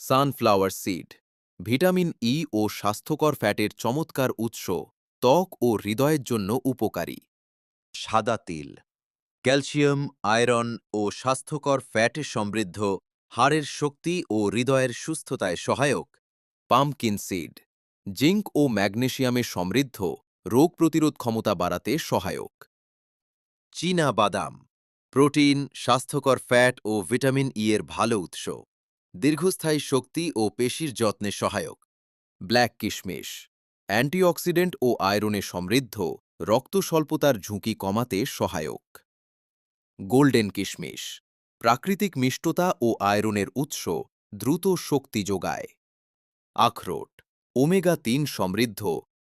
Sunflower seed vitamin E ও স্বাস্থ্যকর ফ্যাটের চমৎকার উৎস, ত্বক ও হৃদয়ের জন্য উপকারী। সাদা তিল ক্যালসিয়াম, আয়রন ও স্বাস্থ্যকর ফ্যাটে সমৃদ্ধ, হাড়ের শক্তি ও হৃদয়ের সুস্থতায় সহায়ক। পাম্পকিন সিড জিঙ্ক ও ম্যাগনেসিয়ামে সমৃদ্ধ, রোগ প্রতিরোধ ক্ষমতা বাড়াতে সহায়ক। চীনা বাদাম প্রোটিন, স্বাস্থ্যকর ফ্যাট ও ভিটামিন ই এর ভালো উৎস, দীর্ঘস্থায়ী শক্তি ও পেশির যত্নে সহায়ক। ব্ল্যাক কিশমিশ অ্যান্টিঅক্সিডেন্ট ও আয়রনে সমৃদ্ধ, রক্ত স্বল্পতার ঝুঁকি কমাতে সহায়ক। গোল্ডেন কিশমিশ প্রাকৃতিক মিষ্টতা ও আয়রনের উৎস, দ্রুত শক্তি যোগায়। আখরোট ওমেগা-3 সমৃদ্ধ,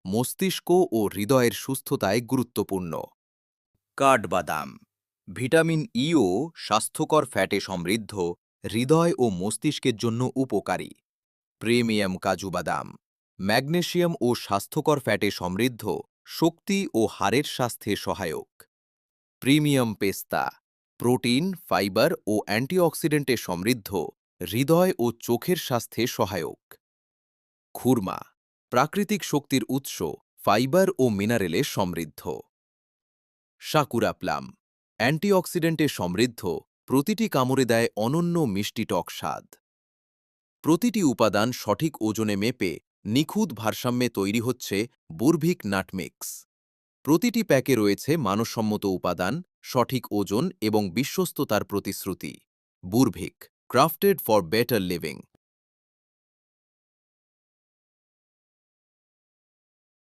মস্তিষ্ক ও হৃদয়ের সুস্থতায় গুরুত্বপূর্ণ। কাঠবাদাম ভিটামিন ই ও স্বাস্থ্যকর ফ্যাটে সমৃদ্ধ, হৃদয় ও মস্তিষ্কের জন্য উপকারী। প্রিমিয়াম কাজু বাদাম ম্যাগনেসিয়াম ও স্বাস্থ্যকর ফ্যাটে সমৃদ্ধ, শক্তি ও হাড়ের স্বাস্থ্যে সহায়ক। প্রিমিয়াম পেস্তা প্রোটিন, ফাইবার ও অ্যান্টিঅক্সিডেন্টে সমৃদ্ধ, হৃদয় ও চোখের স্বাস্থ্যে সহায়ক। খুরমা প্রাকৃতিক শক্তির উৎস, ফাইবার ও মিনারেলে সমৃদ্ধ। সাকুরা প্লাম অ্যান্টিঅক্সিডেন্টে সমৃদ্ধ, প্রতিটি কামড়ে দেয় অনন্য মিষ্টি টক স্বাদ। প্রতিটি উপাদান সঠিক ওজনে মেপে নিখুঁত ভারসাম্যে তৈরি হচ্ছে বুরভিক নাটমিক্স। প্রতিটি প্যাকে রয়েছে মানসম্মত উপাদান, সঠিক ওজন এবং বিশ্বস্ততার প্রতিশ্রুতি। বুরভিক ক্রাফটেড ফর বেটার লিভিং।